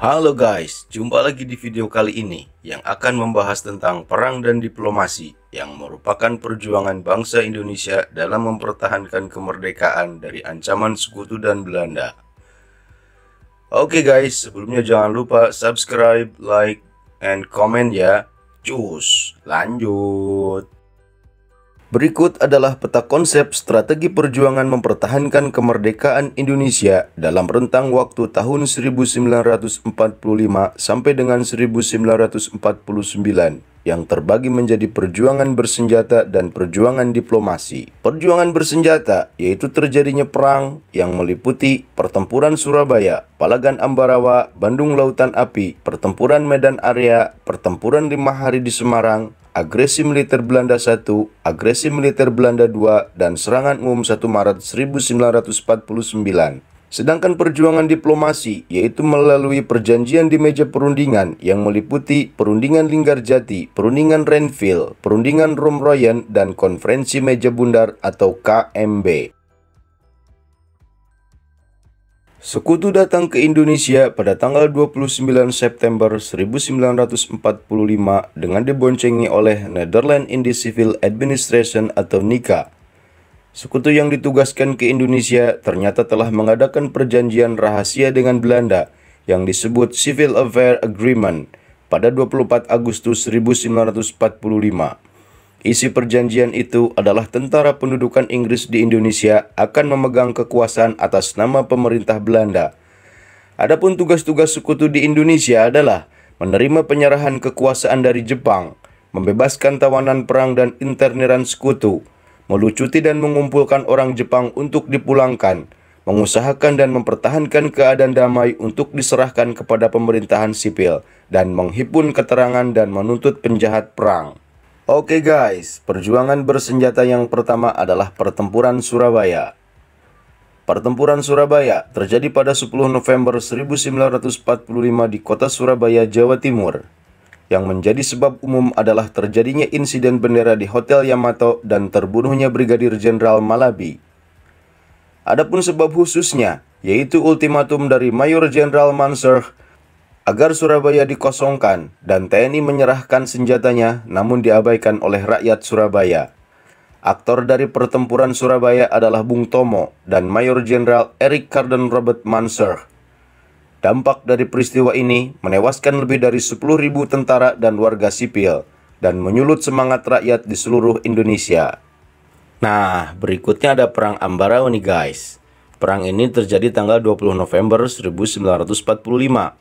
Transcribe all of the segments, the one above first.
Halo guys, jumpa lagi di video kali ini yang akan membahas tentang perang dan diplomasi yang merupakan perjuangan bangsa Indonesia dalam mempertahankan kemerdekaan dari ancaman sekutu dan Belanda. Oke guys, sebelumnya jangan lupa subscribe, like, and comment ya. Cus, lanjut. Berikut adalah peta konsep strategi perjuangan mempertahankan kemerdekaan Indonesia dalam rentang waktu tahun 1945 sampai dengan 1949 yang terbagi menjadi perjuangan bersenjata dan perjuangan diplomasi. Perjuangan bersenjata yaitu terjadinya perang yang meliputi pertempuran Surabaya, Palagan Ambarawa, Bandung Lautan Api, pertempuran Medan Area, pertempuran 5 hari di Semarang, agresi militer Belanda I, agresi militer Belanda II, dan serangan umum 1 Maret 1949. Sedangkan perjuangan diplomasi yaitu melalui perjanjian di meja perundingan yang meliputi perundingan Linggarjati, perundingan Renville, perundingan Romroyen, dan konferensi meja bundar atau KMB. Sekutu datang ke Indonesia pada tanggal 29 September 1945 dengan diboncengi oleh Netherlands Indies Civil Administration atau NICA. Sekutu yang ditugaskan ke Indonesia ternyata telah mengadakan perjanjian rahasia dengan Belanda yang disebut Civil Affair Agreement pada 24 Agustus 1945. Isi perjanjian itu adalah tentara pendudukan Inggris di Indonesia akan memegang kekuasaan atas nama pemerintah Belanda. Adapun tugas-tugas sekutu di Indonesia adalah menerima penyerahan kekuasaan dari Jepang, membebaskan tawanan perang dan interniran sekutu, melucuti dan mengumpulkan orang Jepang untuk dipulangkan, mengusahakan dan mempertahankan keadaan damai untuk diserahkan kepada pemerintahan sipil, dan menghimpun keterangan dan menuntut penjahat perang. Oke guys, perjuangan bersenjata yang pertama adalah pertempuran Surabaya. Pertempuran Surabaya terjadi pada 10 November 1945 di kota Surabaya, Jawa Timur. Yang menjadi sebab umum adalah terjadinya insiden bendera di Hotel Yamato dan terbunuhnya Brigadir Jenderal Malabi. Adapun sebab khususnya, yaitu ultimatum dari Mayor Jenderal Mansur agar Surabaya dikosongkan dan TNI menyerahkan senjatanya namun diabaikan oleh rakyat Surabaya. Aktor dari pertempuran Surabaya adalah Bung Tomo dan Mayor Jenderal Eric Carden Robert Mansur. Dampak dari peristiwa ini menewaskan lebih dari 10.000 tentara dan warga sipil dan menyulut semangat rakyat di seluruh Indonesia. Nah, berikutnya ada Perang Ambarawa nih guys. Perang ini terjadi tanggal 20 November 1945.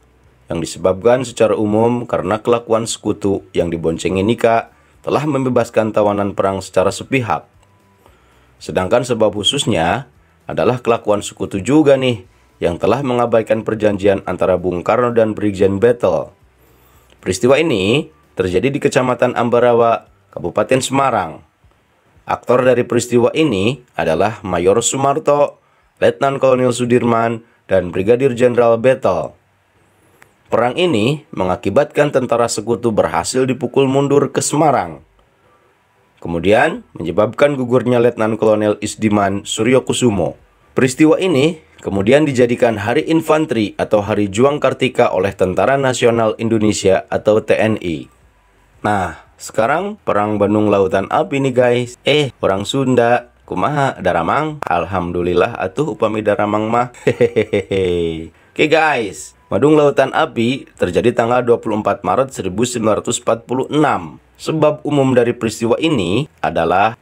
Yang disebabkan secara umum karena kelakuan sekutu yang diboncengi NICA telah membebaskan tawanan perang secara sepihak. Sedangkan sebab khususnya adalah kelakuan sekutu juga nih yang telah mengabaikan perjanjian antara Bung Karno dan Brigjen Bethel. Peristiwa ini terjadi di Kecamatan Ambarawa, Kabupaten Semarang. Aktor dari peristiwa ini adalah Mayor Sumarto, Letnan Kolonel Sudirman, dan Brigadir Jenderal Bethel. Perang ini mengakibatkan tentara sekutu berhasil dipukul mundur ke Semarang. Kemudian menyebabkan gugurnya Letnan Kolonel Isdiman Suryokusumo. Peristiwa ini kemudian dijadikan Hari Infanteri atau Hari Juang Kartika oleh Tentara Nasional Indonesia atau TNI. Nah, sekarang Perang Bandung Lautan Api nih guys. Orang Sunda, kumaha daramang? Alhamdulillah atuh upami daramang mah. Hehehe. Oke guys. Bandung Lautan Api terjadi tanggal 24 Maret 1946. Sebab umum dari peristiwa ini adalah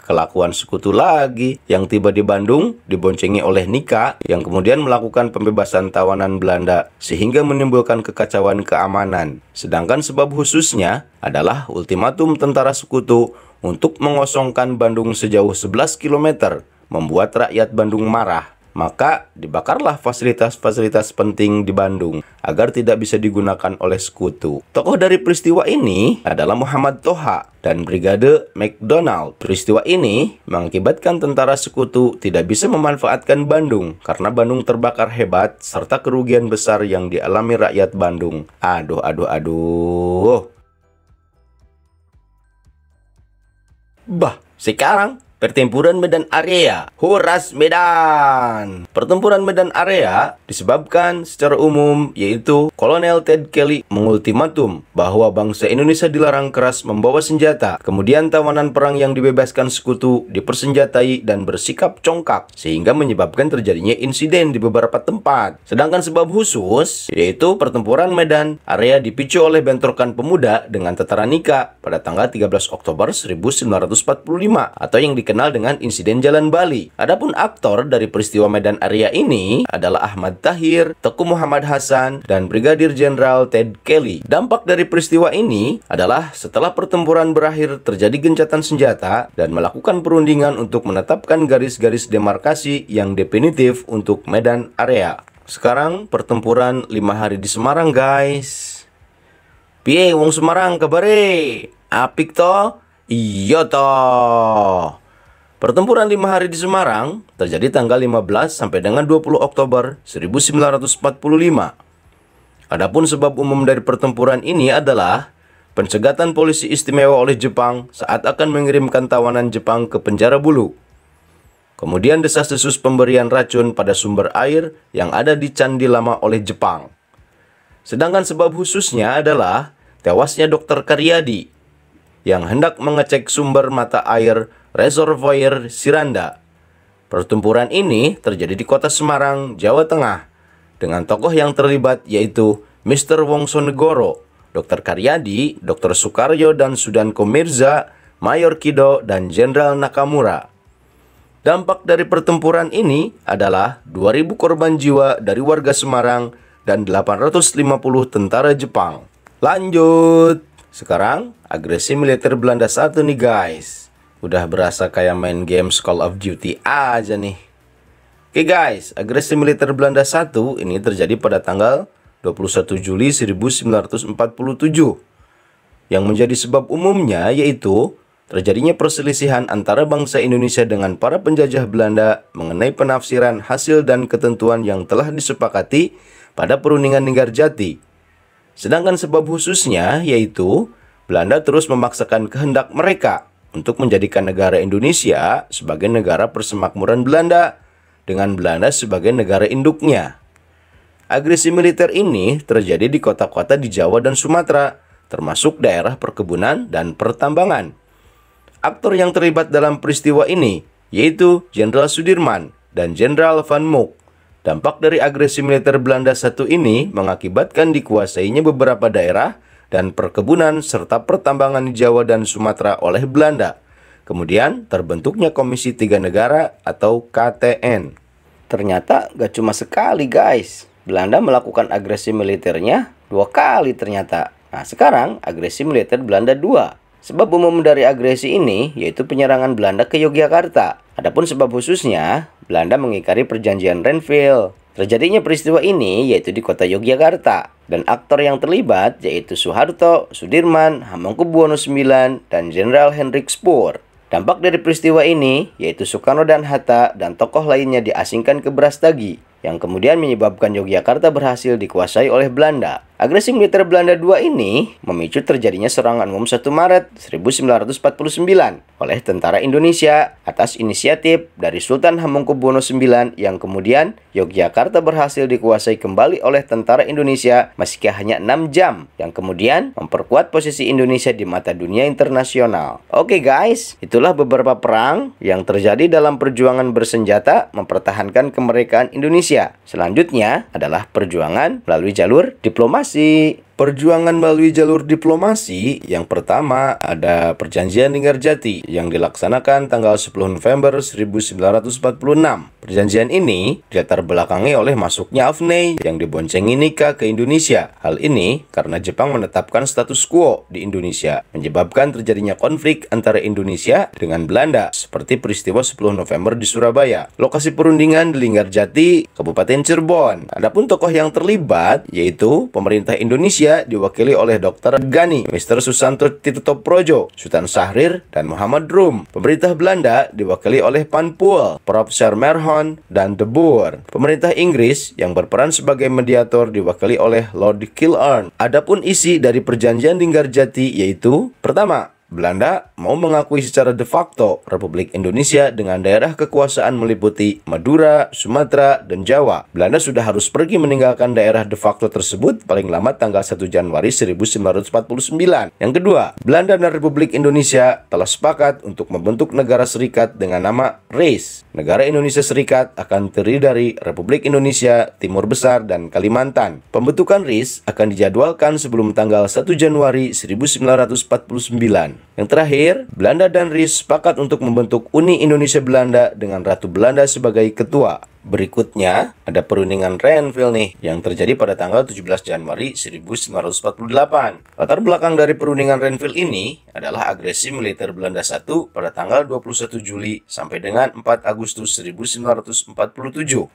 kelakuan sekutu lagi yang tiba di Bandung diboncengi oleh NICA yang kemudian melakukan pembebasan tawanan Belanda sehingga menimbulkan kekacauan keamanan. Sedangkan sebab khususnya adalah ultimatum tentara sekutu untuk mengosongkan Bandung sejauh 11 km membuat rakyat Bandung marah. Maka dibakarlah fasilitas-fasilitas penting di Bandung agar tidak bisa digunakan oleh sekutu. Tokoh dari peristiwa ini adalah Muhammad Toha dan Brigade McDonald. Peristiwa ini mengakibatkan tentara sekutu tidak bisa memanfaatkan Bandung karena Bandung terbakar hebat serta kerugian besar yang dialami rakyat Bandung. Aduh. Bah, sekarang Pertempuran Medan Area, Horas Medan. Pertempuran Medan Area disebabkan secara umum yaitu Kolonel Ted Kelly mengultimatum bahwa bangsa Indonesia dilarang keras membawa senjata. Kemudian tawanan perang yang dibebaskan sekutu dipersenjatai dan bersikap congkak sehingga menyebabkan terjadinya insiden di beberapa tempat. Sedangkan sebab khusus yaitu Pertempuran Medan Area dipicu oleh bentrokan pemuda dengan tentara Nika pada tanggal 13 Oktober 1945 atau yang dikenal dengan insiden Jalan Bali. Adapun aktor dari peristiwa Medan Area ini adalah Ahmad Tahir, Teku Muhammad Hasan, dan Brigadir Jenderal Ted Kelly. Dampak dari peristiwa ini adalah setelah pertempuran berakhir terjadi gencatan senjata dan melakukan perundingan untuk menetapkan garis-garis demarkasi yang definitif untuk Medan Area. Sekarang pertempuran 5 hari di Semarang, guys. Piye wong Semarang kabare? Apik to? Iya toh. Pertempuran 5 hari di Semarang terjadi tanggal 15 sampai dengan 20 Oktober 1945. Adapun sebab umum dari pertempuran ini adalah pencegatan polisi istimewa oleh Jepang saat akan mengirimkan tawanan Jepang ke penjara Bulu. Kemudian desas-desus pemberian racun pada sumber air yang ada di Candi Lama oleh Jepang. Sedangkan sebab khususnya adalah tewasnya Dr. Karyadi yang hendak mengecek sumber mata air Reservoir Siranda. Pertempuran ini terjadi di kota Semarang, Jawa Tengah, dengan tokoh yang terlibat yaitu Mr. Wongsonegoro, Dr. Karyadi, Dr. Soekarjo dan Sudanko Mirza, Mayor Kido, dan Jenderal Nakamura. Dampak dari pertempuran ini adalah 2.000 korban jiwa dari warga Semarang dan 850 tentara Jepang. Lanjut. Sekarang agresi militer Belanda 1 nih guys. Udah berasa kayak main games Call of Duty aja nih. Oke guys, agresi militer Belanda 1 ini terjadi pada tanggal 21 Juli 1947. Yang menjadi sebab umumnya yaitu terjadinya perselisihan antara bangsa Indonesia dengan para penjajah Belanda mengenai penafsiran hasil dan ketentuan yang telah disepakati pada perundingan Linggarjati. Sedangkan sebab khususnya yaitu Belanda terus memaksakan kehendak mereka untuk menjadikan negara Indonesia sebagai negara persemakmuran Belanda dengan Belanda sebagai negara induknya. Agresi militer ini terjadi di kota-kota di Jawa dan Sumatera, termasuk daerah perkebunan dan pertambangan. Aktor yang terlibat dalam peristiwa ini yaitu Jenderal Sudirman dan Jenderal Van Mook. Dampak dari agresi militer Belanda 1 ini mengakibatkan dikuasainya beberapa daerah dan perkebunan serta pertambangan di Jawa dan Sumatera oleh Belanda. Kemudian terbentuknya Komisi Tiga Negara atau KTN. Ternyata gak cuma sekali guys. Belanda melakukan agresi militernya 2 kali ternyata. Nah sekarang agresi militer Belanda 2. Sebab umum dari agresi ini yaitu penyerangan Belanda ke Yogyakarta. Adapun sebab khususnya Belanda mengingkari perjanjian Renville. Terjadinya peristiwa ini yaitu di kota Yogyakarta. Dan aktor yang terlibat yaitu Soeharto, Sudirman, Hamengkubuwono IX, dan Jenderal Hendrik Spoor. Dampak dari peristiwa ini yaitu Soekarno dan Hatta dan tokoh lainnya diasingkan ke Brastagi, yang kemudian menyebabkan Yogyakarta berhasil dikuasai oleh Belanda. Agresi militer Belanda 2 ini memicu terjadinya serangan umum 1 Maret 1949 oleh tentara Indonesia atas inisiatif dari Sultan Hamengkubuwono IX, yang kemudian Yogyakarta berhasil dikuasai kembali oleh tentara Indonesia meski hanya 6 jam, yang kemudian memperkuat posisi Indonesia di mata dunia internasional. Oke guys, itulah beberapa perang yang terjadi dalam perjuangan bersenjata mempertahankan kemerdekaan Indonesia. Selanjutnya adalah perjuangan melalui jalur diplomasi. Perjuangan melalui jalur diplomasi, yang pertama ada Perjanjian Linggarjati yang dilaksanakan tanggal 10 November 1946. Perjanjian ini dilatar belakangi oleh masuknya Afney yang diboncengi Nika ke Indonesia. Hal ini karena Jepang menetapkan status quo di Indonesia, menyebabkan terjadinya konflik antara Indonesia dengan Belanda seperti peristiwa 10 November di Surabaya. Lokasi perundingan di Linggarjati, Kabupaten Cirebon. Adapun tokoh yang terlibat yaitu pemerintah Indonesia diwakili oleh Dr. Gani, Mr. Susanto Tirtoprojo, Sultan Syahrir, dan Muhammad Rum. Pemerintah Belanda diwakili oleh Van Poel, Prof. Merhon, dan De Boer. Pemerintah Inggris yang berperan sebagai mediator diwakili oleh Lord Killarn. Adapun isi dari perjanjian Linggarjati yaitu pertama, Belanda mau mengakui secara de facto Republik Indonesia dengan daerah kekuasaan meliputi Madura, Sumatera, dan Jawa. Belanda sudah harus pergi meninggalkan daerah de facto tersebut paling lama tanggal 1 Januari 1949. Yang kedua, Belanda dan Republik Indonesia telah sepakat untuk membentuk negara serikat dengan nama RIS. Negara Indonesia Serikat akan terdiri dari Republik Indonesia, Timur Besar, dan Kalimantan. Pembentukan RIS akan dijadwalkan sebelum tanggal 1 Januari 1949. Yang terakhir, Belanda dan RIS sepakat untuk membentuk Uni Indonesia Belanda dengan Ratu Belanda sebagai ketua. Berikutnya, ada perundingan Renville nih, yang terjadi pada tanggal 17 Januari 1948. Latar belakang dari perundingan Renville ini adalah agresi militer Belanda I pada tanggal 21 Juli sampai dengan 4 Agustus 1947.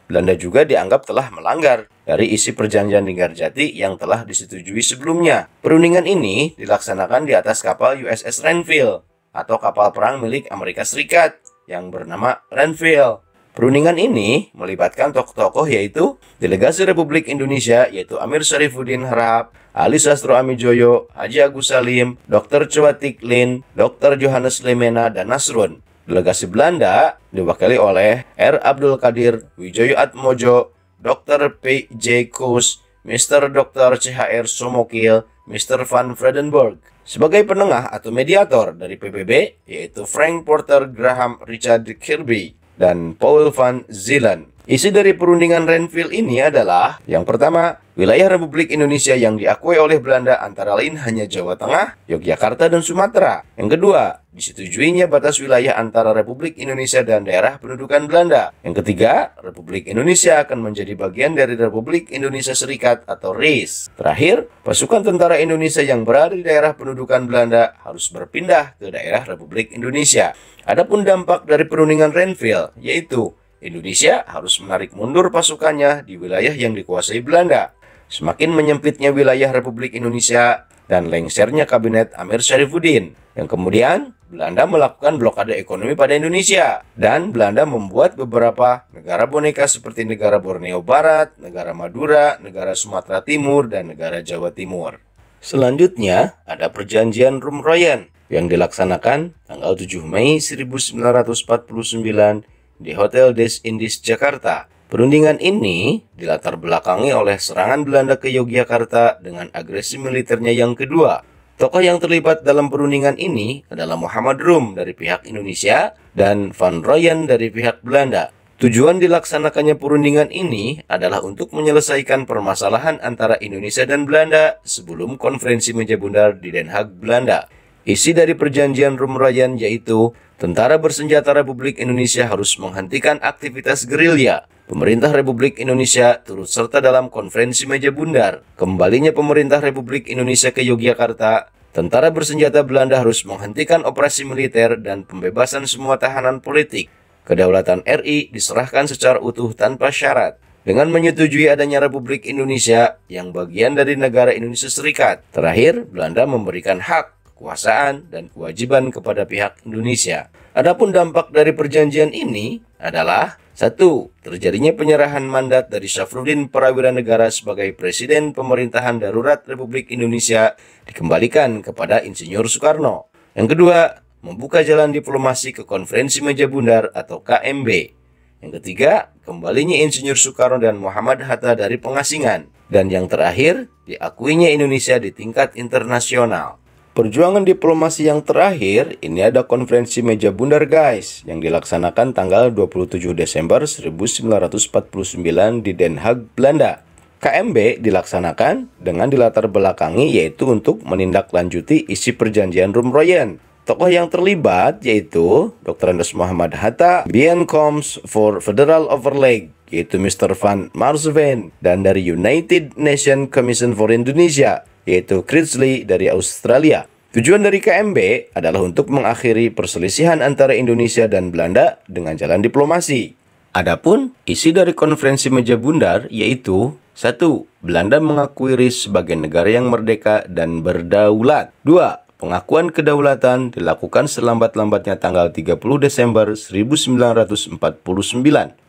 Belanda juga dianggap telah melanggar dari isi perjanjian Linggarjati yang telah disetujui sebelumnya. Perundingan ini dilaksanakan di atas kapal USS Renville atau kapal perang milik Amerika Serikat yang bernama Renville. Perundingan ini melibatkan tokoh-tokoh yaitu delegasi Republik Indonesia yaitu Amir Syarifuddin Harahap, Ali Sastro Amijoyo, Haji Agus Salim, Dr. Chwatik Lin, Dr. Johannes Lemena, dan Nasrun. Delegasi Belanda diwakili oleh R. Abdul Qadir, Wijoyo Atmojo, Dr. P. J. Koos, Mr. Dr. CHR Somokil, Mr. Van Vredenburg. Sebagai penengah atau mediator dari PBB yaitu Frank Porter Graham Richard Kirby dan Paul van Zeeland. Isi dari perundingan Renville ini adalah yang pertama, wilayah Republik Indonesia yang diakui oleh Belanda antara lain hanya Jawa Tengah, Yogyakarta, dan Sumatera. Yang kedua, disetujuinya batas wilayah antara Republik Indonesia dan daerah pendudukan Belanda. Yang ketiga, Republik Indonesia akan menjadi bagian dari Republik Indonesia Serikat atau RIS. Terakhir, pasukan tentara Indonesia yang berada di daerah pendudukan Belanda harus berpindah ke daerah Republik Indonesia. Adapun dampak dari perundingan Renville, yaitu Indonesia harus menarik mundur pasukannya di wilayah yang dikuasai Belanda. Semakin menyempitnya wilayah Republik Indonesia dan lengsernya kabinet Amir Syarifuddin. Yang kemudian, Belanda melakukan blokade ekonomi pada Indonesia. Dan Belanda membuat beberapa negara boneka seperti negara Borneo Barat, negara Madura, negara Sumatera Timur, dan negara Jawa Timur. Selanjutnya, ada perjanjian Rumroyen yang dilaksanakan tanggal 7 Mei 1949 di Hotel des Indes Jakarta. Perundingan ini dilatar belakangi oleh serangan Belanda ke Yogyakarta dengan agresi militernya yang kedua. Tokoh yang terlibat dalam perundingan ini adalah Muhammad Rum dari pihak Indonesia dan Van Royen dari pihak Belanda. Tujuan dilaksanakannya perundingan ini adalah untuk menyelesaikan permasalahan antara Indonesia dan Belanda sebelum konferensi meja bundar di Den Haag, Belanda. Isi dari perjanjian Rumroyen yaitu tentara bersenjata Republik Indonesia harus menghentikan aktivitas gerilya. Pemerintah Republik Indonesia turut serta dalam konferensi meja bundar. Kembalinya pemerintah Republik Indonesia ke Yogyakarta, tentara bersenjata Belanda harus menghentikan operasi militer dan pembebasan semua tahanan politik. Kedaulatan RI diserahkan secara utuh tanpa syarat. Dengan menyetujui adanya Republik Indonesia yang bagian dari negara Indonesia Serikat. Terakhir, Belanda memberikan hak, kekuasaan, dan kewajiban kepada pihak Indonesia. Adapun dampak dari perjanjian ini adalah 1. Terjadinya penyerahan mandat dari Syafruddin Prawira Negara sebagai Presiden Pemerintahan Darurat Republik Indonesia dikembalikan kepada Insinyur Soekarno. Yang kedua, membuka jalan diplomasi ke Konferensi Meja Bundar atau KMB. Yang ketiga, kembalinya Insinyur Soekarno dan Muhammad Hatta dari pengasingan. Dan yang terakhir, diakuinya Indonesia di tingkat internasional. Perjuangan diplomasi yang terakhir, ini ada konferensi meja bundar guys, yang dilaksanakan tanggal 27 Desember 1949 di Den Haag, Belanda. KMB dilaksanakan dengan dilatar belakangi yaitu untuk menindaklanjuti isi perjanjian Rumroyen. Tokoh yang terlibat yaitu Dr. Andes Muhammad Hatta, Bijeenkomst for Federal Overleg, yaitu Mr. Van Marsven, dan dari United Nations Commission for Indonesia, yaitu Critchley dari Australia. Tujuan dari KMB adalah untuk mengakhiri perselisihan antara Indonesia dan Belanda dengan jalan diplomasi. Adapun isi dari konferensi meja bundar yaitu 1. Belanda mengakui RIS sebagai negara yang merdeka dan berdaulat. 2. Pengakuan kedaulatan dilakukan selambat-lambatnya tanggal 30 Desember 1949.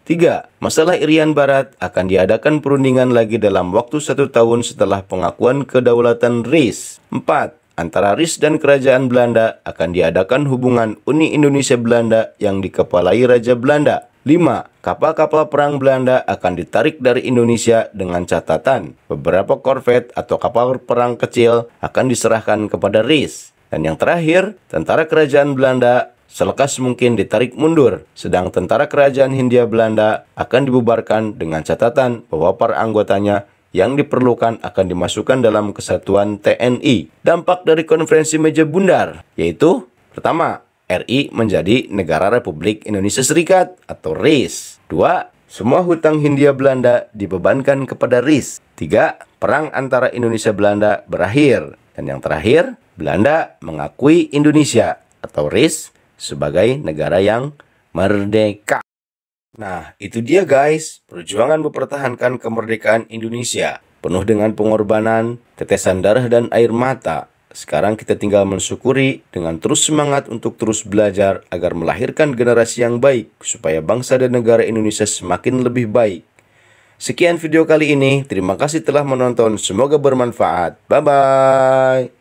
3. Masalah Irian Barat akan diadakan perundingan lagi dalam waktu 1 tahun setelah pengakuan kedaulatan RIS. 4. antara RIS dan Kerajaan Belanda akan diadakan hubungan Uni Indonesia Belanda yang dikepalai Raja Belanda. 5. Kapal-kapal perang Belanda akan ditarik dari Indonesia dengan catatan beberapa korvet atau kapal perang kecil akan diserahkan kepada RIS. Dan yang terakhir, tentara kerajaan Belanda selekas mungkin ditarik mundur, sedang tentara kerajaan Hindia Belanda akan dibubarkan dengan catatan bahwa para anggotanya yang diperlukan akan dimasukkan dalam kesatuan TNI. Dampak dari konferensi meja bundar, yaitu pertama, RI menjadi Negara Republik Indonesia Serikat atau RIS. 2. Semua hutang Hindia Belanda dibebankan kepada RIS. 3. Perang antara Indonesia Belanda berakhir. Dan yang terakhir, Belanda mengakui Indonesia atau RIS sebagai negara yang merdeka. Nah, itu dia guys, perjuangan mempertahankan kemerdekaan Indonesia. Penuh dengan pengorbanan, tetesan darah dan air mata. Sekarang kita tinggal mensyukuri dengan terus semangat untuk terus belajar agar melahirkan generasi yang baik supaya bangsa dan negara Indonesia semakin lebih baik. Sekian video kali ini, terima kasih telah menonton, semoga bermanfaat. Bye-bye.